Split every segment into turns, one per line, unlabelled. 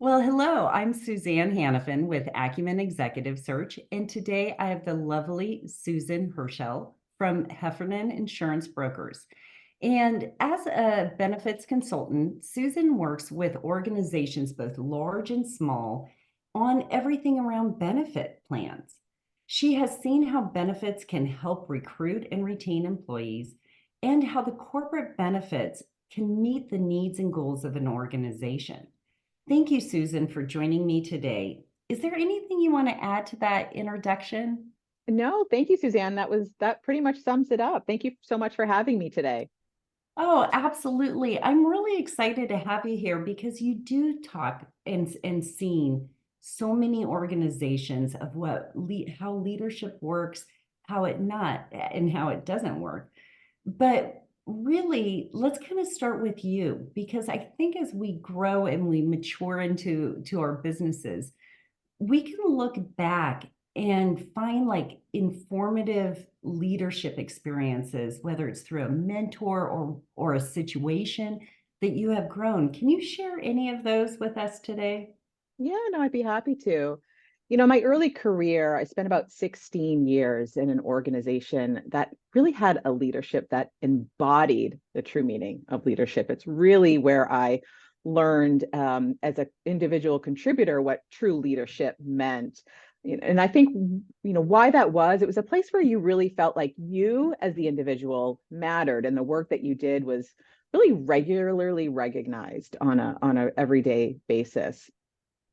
Well, hello, I'm Suzanne Hannafin with Acumen Executive Search, and today I have the lovely Susan Herschell from Heffernan Insurance Brokers. And as a benefits consultant, Susan works with organizations both large and small on everything around benefit plans. She has seen how benefits can help recruit and retain employees and how the corporate benefits can meet the needs and goals of an organization. Thank you, Susan, for joining me today. Is there anything you want to add to that introduction?
No, thank you, Suzanne. That pretty much sums it up. Thank you so much for having me today.
Oh, absolutely. I'm really excited to have you here because you do talk and seen so many organizations of how leadership works, how it not, and how it doesn't work. But really, let's kind of start with you because I think as we grow and we mature into our businesses, we can look back and find like informative leadership experiences, whether it's through a mentor or a situation that you have grown. Can you share any of those with us today?
Yeah, no, I'd be happy to. My early career, I spent about 16 years in an organization that really had a leadership that embodied the true meaning of leadership. It's really where I learned as an individual contributor what true leadership meant. And I think, why that was, it was a place where you really felt like you as the individual mattered and the work that you did was really regularly recognized on a everyday basis.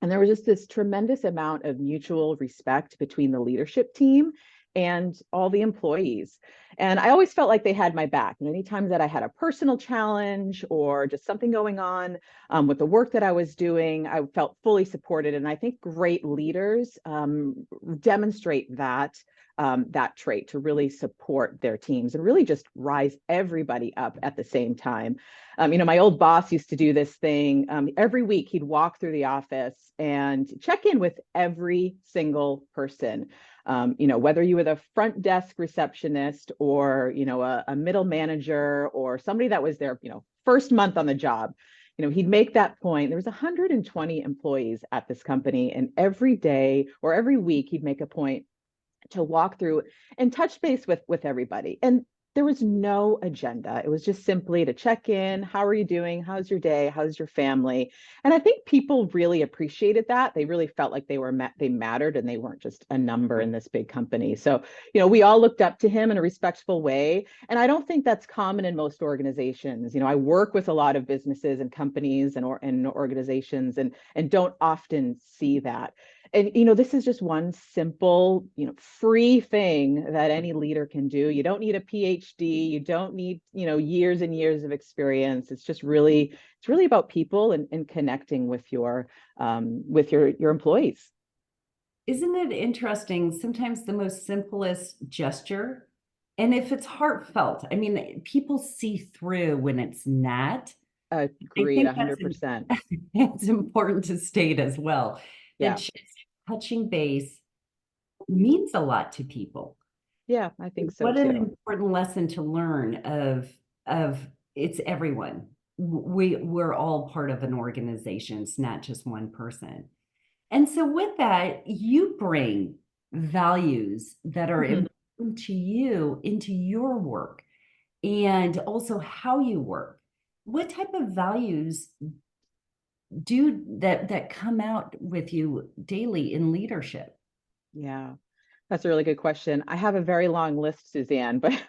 And there was just this tremendous amount of mutual respect between the leadership team and all the employees. And I always felt like they had my back. And anytime that I had a personal challenge or just something going on with the work that I was doing, I felt fully supported. And I think great leaders demonstrate that trait to really support their teams and really just rise everybody up at the same time. My old boss used to do this thing every week. He'd walk through the office and check in with every single person. Whether you were the front desk receptionist or, a middle manager or somebody that was their, first month on the job, he'd make that point. There was 120 employees at this company, and every day or every week, he'd make a point to walk through and touch base with everybody. And there was no agenda. It was just simply to check in. How are you doing? How's your day? How's your family? And I think people really appreciated that. They really felt like they mattered and they weren't just a number in this big company. So, we all looked up to him in a respectful way. And I don't think that's common in most organizations. I work with a lot of businesses and companies and organizations and don't often see that. And this is just one simple, free thing that any leader can do. You don't need a PhD, you don't need, years and years of experience. It's really about people and connecting with your employees.
Isn't it interesting? Sometimes the most simplest gesture, and if it's heartfelt, I mean, people see through when it's not. I
Agreed,
think that's
100%.
it's important to state as well that
Yeah,
just touching base means a lot to people.
yeah, I think so
What an
too.
important lesson to learn of it's everyone. We're all part of an organization. It's not just one person. And so with that, you bring values that are
Mhm.
important to you into your work and also how you work. What type of values do that come out with you daily in leadership?
Yeah, that's a really good question. I have a very long list, Suzanne, but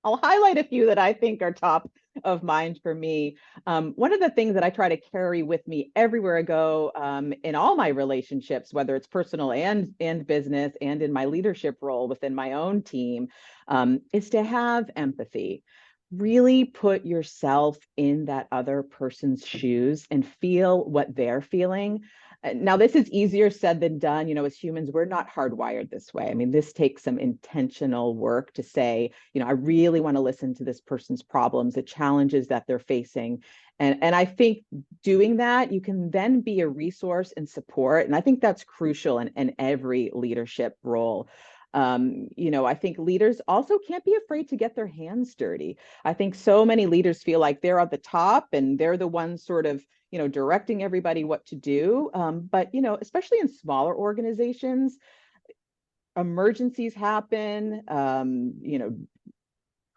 I'll highlight a few that I think are top of mind for me. One of the things that I try to carry with me everywhere I go in all my relationships, whether it's personal and business, and in my leadership role within my own team, is to have empathy. Really put yourself in that other person's shoes and feel what they're feeling. Now, this is easier said than done. As humans, we're not hardwired this way. I mean, this takes some intentional work to say, I really want to listen to this person's problems, the challenges that they're facing. And I think doing that, you can then be a resource and support. And I think that's crucial in every leadership role. I think leaders also can't be afraid to get their hands dirty. I think so many leaders feel like they're at the top and they're the ones sort of, directing everybody what to do. But, especially in smaller organizations, emergencies happen,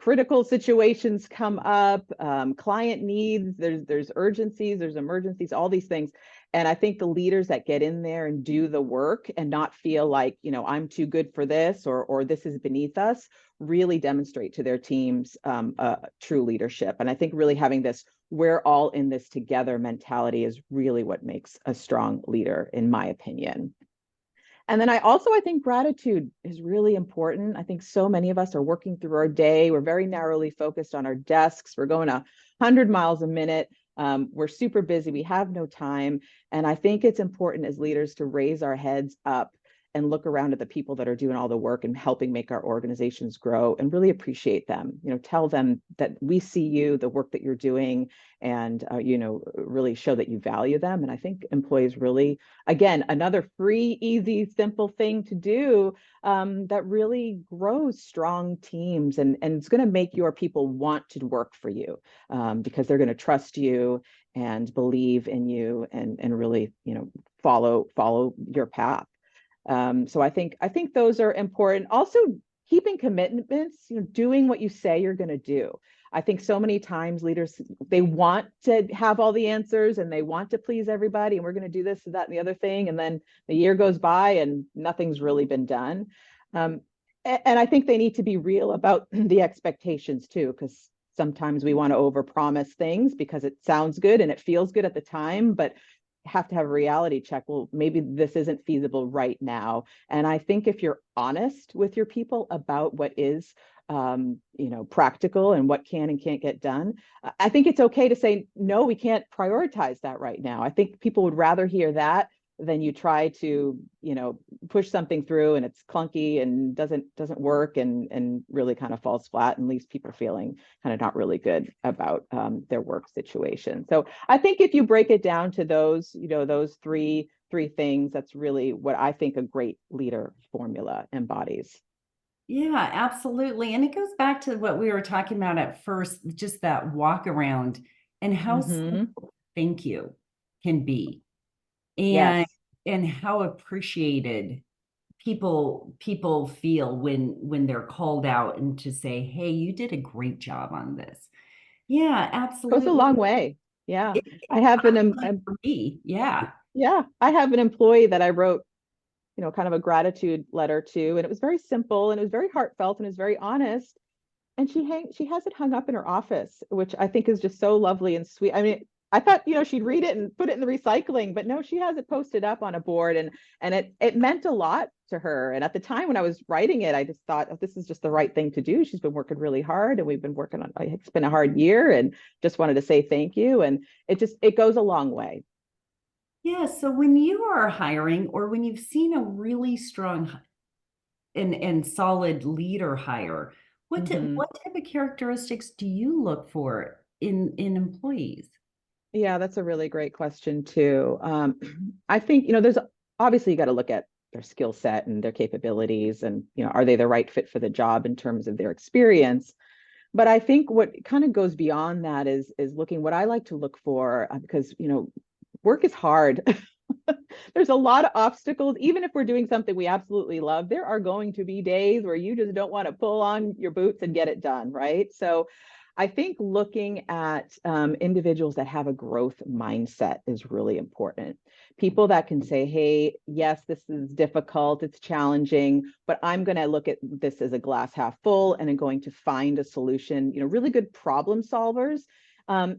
critical situations come up, client needs, there's urgencies, there's emergencies, all these things. And I think the leaders that get in there and do the work and not feel like, I'm too good for this, or this is beneath us, really demonstrate to their teams true leadership. And I think really having this we're all in this together mentality is really what makes a strong leader, in my opinion. And then I think gratitude is really important. I think so many of us are working through our day. We're very narrowly focused on our desks. We're going 100 miles a minute. We're super busy. We have no time. And I think it's important as leaders to raise our heads up and look around at the people that are doing all the work and helping make our organizations grow, and really appreciate them. Tell them that we see you, the work that you're doing, and really show that you value them. And I think employees really, again, another free, easy, simple thing to do, that really grows strong teams, and it's going to make your people want to work for you, because they're going to trust you and believe in you, and really follow your path. So I think those are important. Also, keeping commitments, doing what you say you're going to do. I think so many times leaders, they want to have all the answers and they want to please everybody, and we're going to do this, that, and the other thing. And then the year goes by and nothing's really been done. And I think they need to be real about the expectations too, because sometimes we want to overpromise things because it sounds good and it feels good at the time, but have to have a reality check. Well, maybe this isn't feasible right now. And I think if you're honest with your people about what is practical and what can and can't get done, I think it's okay to say, no, we can't prioritize that right now. I think people would rather hear that than you try to, push something through and it's clunky and doesn't work, and really kind of falls flat and leaves people feeling kind of not really good about their work situation. So I think if you break it down to those three things, that's really what I think a great leader formula embodies.
Yeah, absolutely. And it goes back to what we were talking about at first, just that walk around and how
Mm-hmm.
simple thank you can be, and
Yes.
how appreciated people feel when they're called out and to say, "Hey, you did a great job on this." Yeah,
Goes a
absolutely.
long way. Yeah.
It,
I have
for me, yeah.
yeah, I have an employee that I wrote, kind of a gratitude letter to, and it was very simple and it was very heartfelt and it was very honest. And she has it hung up in her office, which I think is just so lovely and sweet. I mean, I thought, she'd read it and put it in the recycling, but no, she has it posted up on a board, and it meant a lot to her. And at the time when I was writing it, I just thought, oh, this is just the right thing to do. She's been working really hard and we've been working on, it's been a hard year, and just wanted to say thank you. And it goes a long way.
Yeah, so when you are hiring, or when you've seen a really strong and solid leader hire,
Mhm.
what type of characteristics do you look for in employees?
Yeah, that's a really great question too. I think, there's obviously you got to look at their skill set and their capabilities, and, are they the right fit for the job in terms of their experience? But I think what kind of goes beyond that is looking what I like to look for, because, work is hard. There's a lot of obstacles. Even if we're doing something we absolutely love, there are going to be days where you just don't want to pull on your boots and get it done, right? So I think looking at individuals that have a growth mindset is really important. People that can say, hey, yes, this is difficult, it's challenging, but I'm going to look at this as a glass half full, and I'm going to find a solution, really good problem solvers.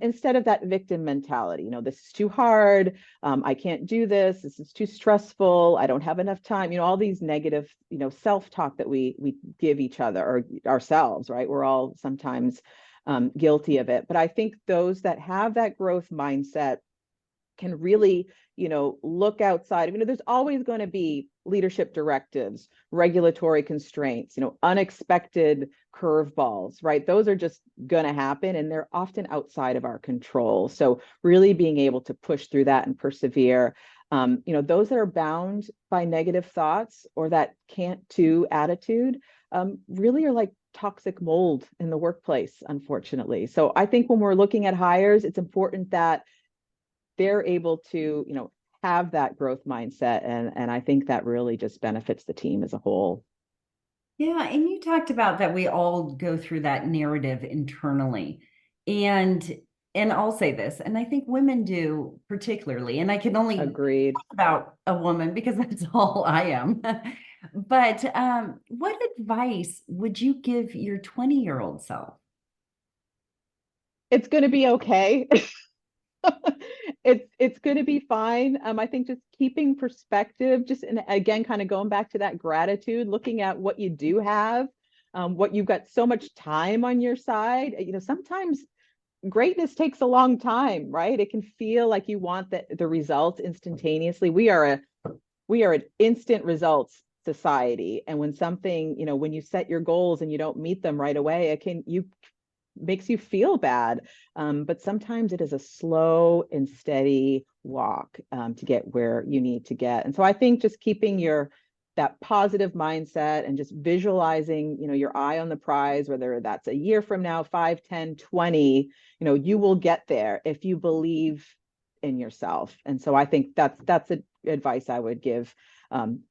Instead of that victim mentality, this is too hard, I can't do this, this is too stressful, I don't have enough time, all these negative, self-talk that we give each other or ourselves, right? We're all sometimes guilty of it. But I think those that have that growth mindset can really, look outside. There's always going to be leadership directives, regulatory constraints, unexpected curveballs, right? Those are just going to happen, and they're often outside of our control. So really being able to push through that and persevere. Those that are bound by negative thoughts or that can't do attitude really are like toxic mold in the workplace, unfortunately. So I think when we're looking at hires, it's important that they're able to, have that growth mindset. And I think that really just benefits the team as a whole.
Yeah, and you talked about that we all go through that narrative internally. And and I'll say this, and I think women do particularly, and I can only
Agreed.
talk about a woman because that's all I am. But what advice would you give your 20-year-old self?
It's going to be okay. It's going to be fine. I think just keeping perspective, just and again, kind of going back to that gratitude, looking at what you do have, what you've got so much time on your side. Sometimes greatness takes a long time, right? It can feel like you want the results instantaneously. We are an instant results society, and when something, when you set your goals and you don't meet them right away, it can you makes you feel bad. But sometimes it is a slow and steady walk to get where you need to get. And so I think just keeping that positive mindset and just visualizing, your eye on the prize, whether that's a year from now, 5, 10, 20, you will get there if you believe in yourself. And so I think that's advice I would give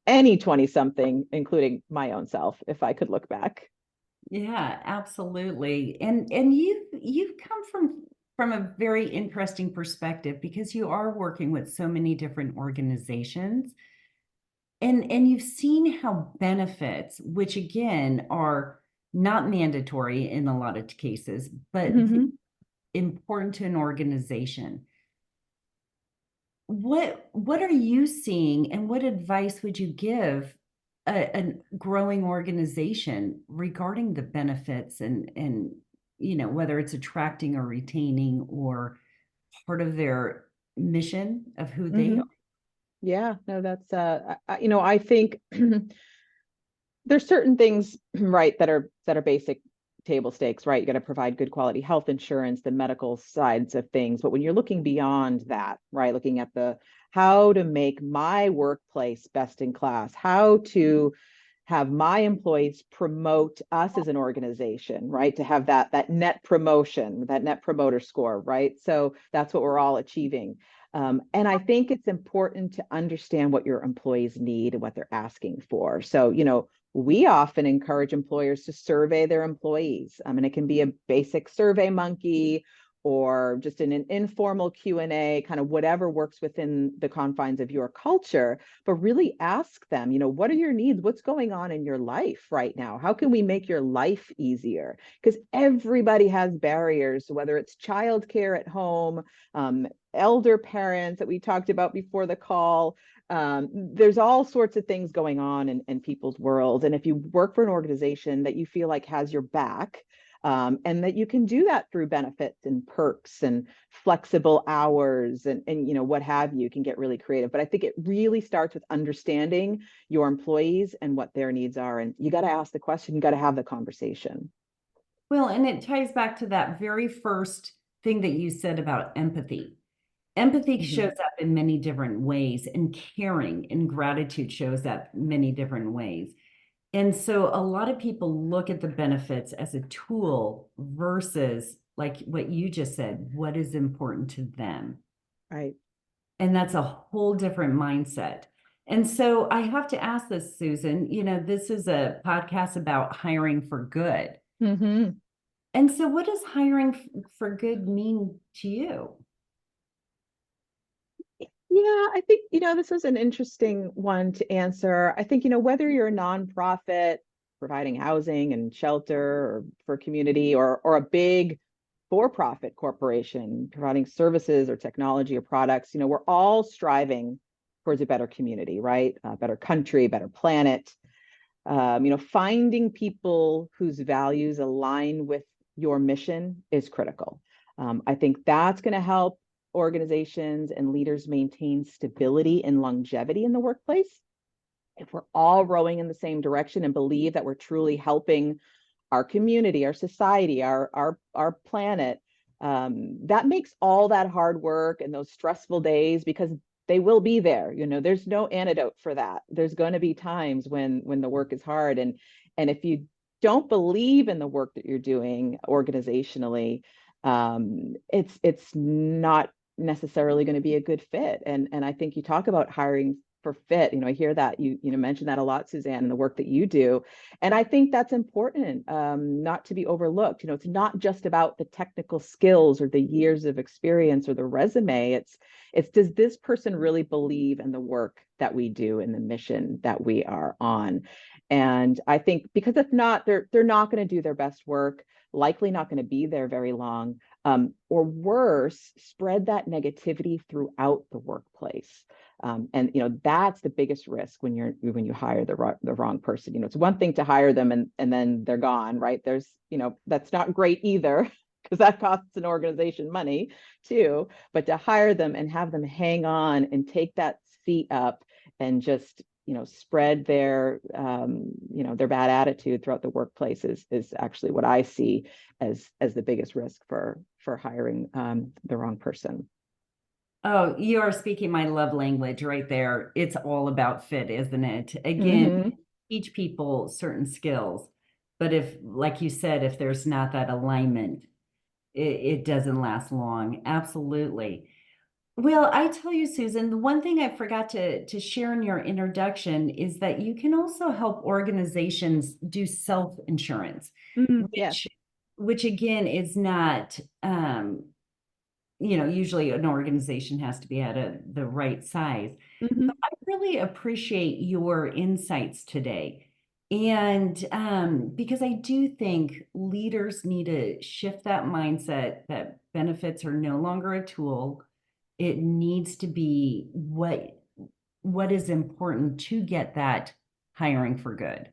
any 20 something, including my own self, if I could look back.
Yeah, absolutely. And you've come from a very interesting perspective because you are working with so many different organizations. And you've seen how benefits, which again are not mandatory in a lot of cases, but
Mm-hmm.
important to an organization. What are you seeing and what advice would you give a growing organization regarding the benefits and whether it's attracting or retaining or part of their mission of who they
Mm-hmm.
are?
Yeah, no, that's I think there's certain things, right, that are basic table stakes, right? You got to provide good quality health insurance, the medical sides of things. But when you're looking beyond that, right, looking at the how to make my workplace best in class, how to have my employees promote us as an organization, right? To have that net promotion, that net promoter score, right? So that's what we're all achieving. And I think it's important to understand what your employees need and what they're asking for. So, we often encourage employers to survey their employees. And it can be a basic survey monkey or just an informal Q&A, kind of whatever works within the confines of your culture, but really ask them, what are your needs? What's going on in your life right now? How can we make your life easier? Because everybody has barriers, whether it's childcare at home, elder parents that we talked about before the call. There's all sorts of things going on in people's worlds. And if you work for an organization that you feel like has your back, and that you can do that through benefits and perks and flexible hours and what have you, can get really creative. But I think it really starts with understanding your employees and what their needs are. And you got to ask the question, you got to have the conversation.
Well, and it ties back to that very first thing that you said about empathy. Empathy
Mhm.
shows up in many different ways, and caring and gratitude shows up many different ways. And so a lot of people look at the benefits as a tool versus like what you just said, what is important to them.
Right.
And that's a whole different mindset. And so I have to ask this, Susan, this is a podcast about hiring for good.
Hmm.
And so what does hiring for good mean to you?
Yeah, I think, this was an interesting one to answer. I think, whether you're a nonprofit providing housing and shelter or for community or a big for-profit corporation providing services or technology or products, we're all striving towards a better community, right? A better country, better planet. Finding people whose values align with your mission is critical. I think that's going to help organizations and leaders maintain stability and longevity in the workplace. If we're all rowing in the same direction and believe that we're truly helping our community, our society, our planet, that makes all that hard work and those stressful days, because they will be there. There's no antidote for that. There's going to be times when the work is hard, and if you don't believe in the work that you're doing organizationally, it's not necessarily going to be a good fit. And I think you talk about hiring for fit. I hear that you mentioned that a lot, Suzanne, in the work that you do, and I think that's important, not to be overlooked. It's not just about the technical skills or the years of experience or the resume. It's does this person really believe in the work that we do and the mission that we are on? And I think, because if not, they're not going to do their best work, likely not going to be there very long, or worse, spread that negativity throughout the workplace. And that's the biggest risk when you hire the wrong person. It's one thing to hire them and then they're gone, right? That's not great either, because that costs an organization money too. But to hire them and have them hang on and take that seat up and just spread their their bad attitude throughout the workplace is actually what I see as the biggest risk for hiring the wrong person.
Oh, you are speaking my love language right there. It's all about fit, isn't it? Again,
Mm-hmm.
teach people certain skills, but if, like you said, if there's not that alignment, it doesn't last long. Absolutely. Well, I tell you, Susan, the one thing I forgot to share in your introduction is that you can also help organizations do self-insurance,
Yes.
which again is not usually an organization has to be at the right size.
Mm-hmm.
But I really appreciate your insights today. And because I do think leaders need to shift that mindset that benefits are no longer a tool. It needs to be what is important to get that hiring for good.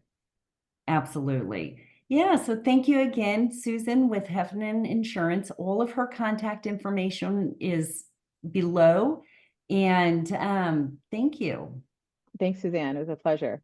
Absolutely. Yeah, so thank you again, Susan with Heffernan Insurance. All of her contact information is below. And thank you.
Thanks, Suzanne. It was a pleasure.